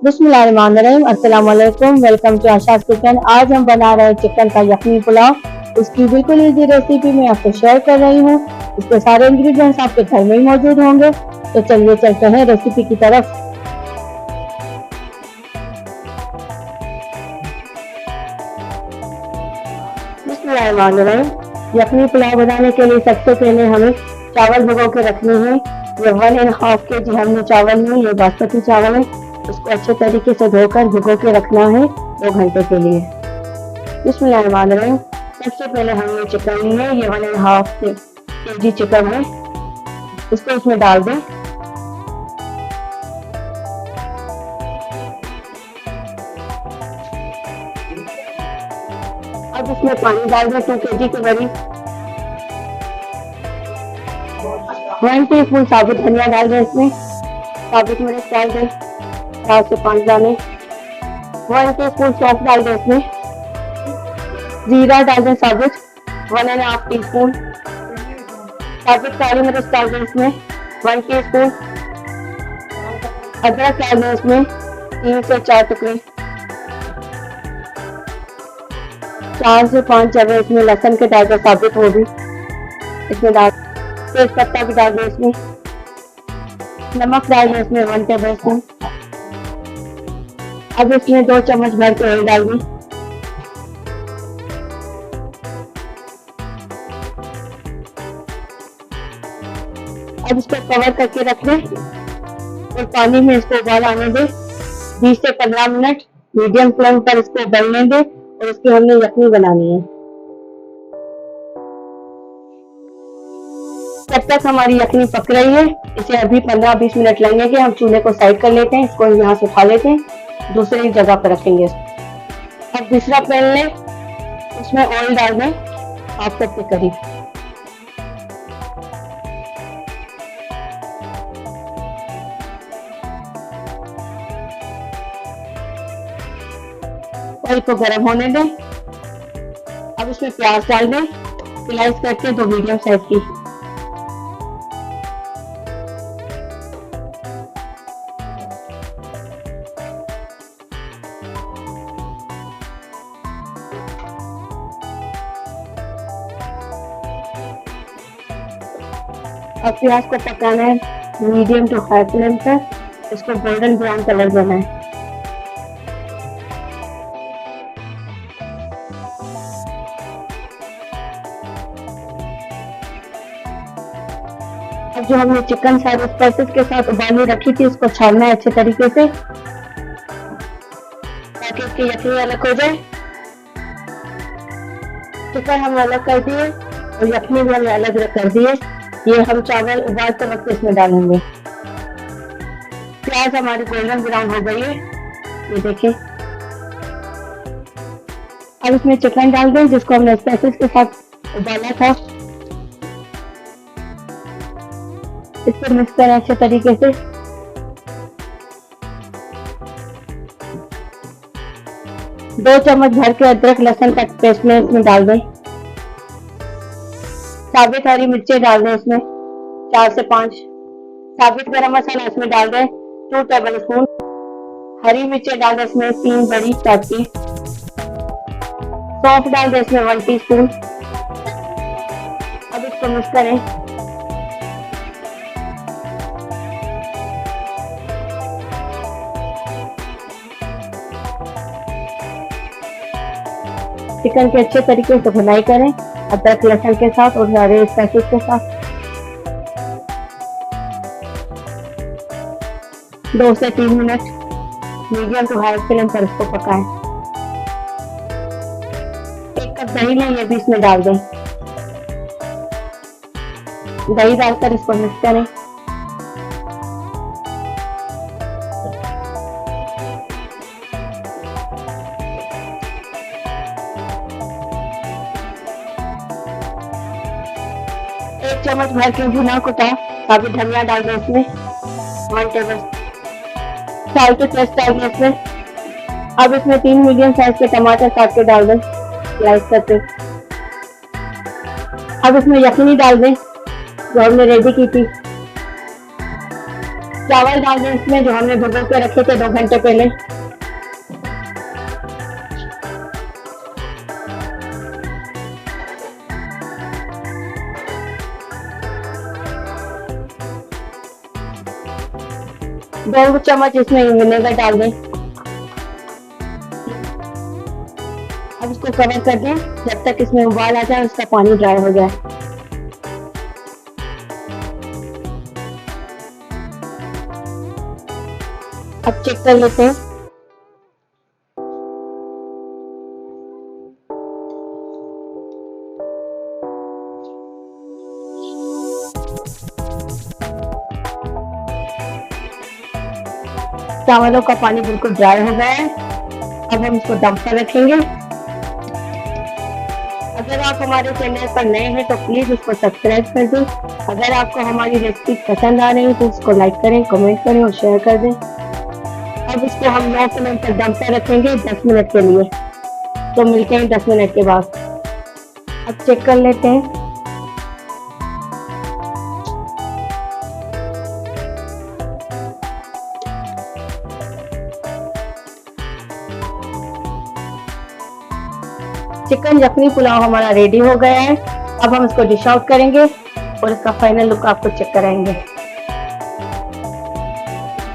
बिस्मिल्लाहिर्रहमानिर्रहीम, अस्सलाम वालेकुम। Welcome to Asha's kitchen. आज हम बना रहे हैं चिकन का यखनी पुलाव। इसकी बिल्कुल इजी रेसिपी मैं आपको शेयर कर रही हूँ। इसके सारे इंग्रेडिएंट्स आपके घर में ही मौजूद होंगे। तो चलिए चलते हैं रेसिपी की तरफ। बिस्मिल्लाहिर्रहमानिर्रहीम। यखनी पुलाव बनाने के लिए सबसे पहले हमें चावल भिगो के रखने हैं। ये 1.5 kg हमने चावल में, ये बासमती चावल है। इसको अच्छे तरीके से धोकर भिगो के रखना है 2 घंटे के लिए। बिस्मिल्लाहिर्रहमानिर्रहीम। सबसे पहले हमने चिकन लिए, ये 1.5 kg चिकन है। इसको इसमें डाल दें। अब इसमें पानी डाल दें 2 kg के करीब। 1 टीस्पून साबुत धनिया डाल दें इसमें। साबुत मिर्च डाल दें 4 से 5 दाने। 1 टीस्पून सौंफ डाल दें इसमें। जीरा डाल दें साबुत 1.5 टीस्पून। साबुत काली मिर्च डाल दें इसमें 1 टीस्पून। अदरक डाल दें इसमें 3 से 4 टुकड़े। 4 से 5 जगह इसमें लहसुन के डाल दें साबुत, वो भी इसमें डाल। तेज पत्ता भी डाल दें इसमें। नमक डाल दें इसमें 1 टेबल स्पून। अब इसमें 2 चम्मच भर के ऑयल डाल दें। अब इसको कवर करके रख दें और पानी में इसको उबाल आने दें। 20 से 15 मिनट मीडियम फ्लेम पर इसको उबलने दें और इसकी हमने यखनी बनानी है। तब तक हमारी यखनी पक रही है। इसे अभी 15-20 मिनट लगेंगे। हम चूल्हे को साइड कर लेते हैं। इसको यहाँ से उठा लेते हैं, दूसरी जगह पर रखेंगे। अब दूसरा पैन लें, उसमें ऑयल डाल दें 1/2 कप के करीब। ऑयल को गर्म होने दें। अब इसमें प्याज डाल दें, स्लाइस करके 2 मीडियम साइज की। अब प्याज को पकाना है मीडियम टू हाई फ्लेम पर। इसको गोल्डन ब्राउन कलर देना है। अब जो हमने चिकन सारे स्पाइसेस के साथ उबाली रखी थी, इसको छानना है अच्छे तरीके से ताकि इसकी यखनी अलग हो जाए। चिकन हम अलग कर दिए और यखनी भी हमने अलग कर दिए। ये हम चावल उबालते वक्त इसमें डालेंगे। प्याज हमारी गोल्डन ब्राउन हो गई है, ये देखिए। अब इसमें चिकन डाल दें जिसको हमने स्पाइसेस के साथ उबाला था। इसको मिक्स करें अच्छे तरीके से। दो चम्मच भर के अदरक लहसुन का पेस्ट में इसमें डाल दें। साबित हरी मिर्चें डाल दें इसमें 4 से 5। साबित गरम मसाला इसमें डाल दें 2 टेबल स्पून। हरी मिर्चें डाल दें इसमें 3 बड़ी काट की। सौंफ डाल दें इसमें 1 टीस्पून। अब इसको मिक्स करें। चिकन के अच्छे तरीके से भुनाई करें अदरक लहसुन के साथ और सारे स्पाइसेस के साथ। 2 से 3 minute medium to high flame पर इसको पकाएं। 1 कप दही लें, ये भी इसमें डाल दें। दही डालकर इसको मिक्स करें। एक चम्मच भर के भुना कुटा साबुत धनिया डाल दें इसमें। 1 टेबल साल्ट टेस्ट डाल दें इसमें। अब इसमें 3 मीडियम साइज के टमाटर काट के डाल दें स्लाइस करके। अब इसमें यखनी डाल दें जो हमने रेडी की थी। चावल डाल दें इसमें जो हमने भिगो के रखे थे 2 घंटे पहले। दो चम्मच इसमें विनेगर डाल दें। अब इसको कवर कर दें जब तक इसमें उबाल आ जाए, उसका पानी ड्राई हो जाए। अब चेक कर लेते हैं। चावलों का पानी बिल्कुल ड्राई हो गया है। अब हम इसको दम पर रखेंगे। अगर आप हमारे चैनल पर नए हैं तो प्लीज उसको सब्सक्राइब कर दें। अगर आपको हमारी रेसिपी पसंद आ रही है तो उसको लाइक करें, कमेंट करें और शेयर कर दें। अब इसको हम 9 मिनट तक दम पर रखेंगे 10 मिनट के लिए। तो मिलते हैं 10 मिनट के बाद। अब चेक कर लेते हैं। चिकन यखनी पुलाव हमारा रेडी हो गया है। अब हम इसको डिश आउट करेंगे और इसका फाइनल लुक आपको चेक कराएंगे।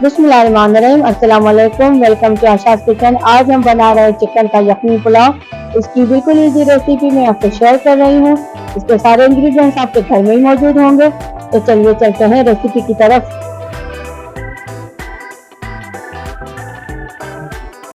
बिस्मिल्लाहिर्रहमानिर्रहीम, अस्सलाम वालेकुम, वेलकम टू आशाज़ किचन। आज हम बना रहे हैं चिकन का यखनी पुलाव। इसकी बिल्कुल इजी रेसिपी मैं आपको शेयर कर रही हूँ। इसके सारे इंग्रेडिएंट्स आपके घर में ही मौजूद होंगे। तो चलिए चलते हैं रेसिपी की तरफ।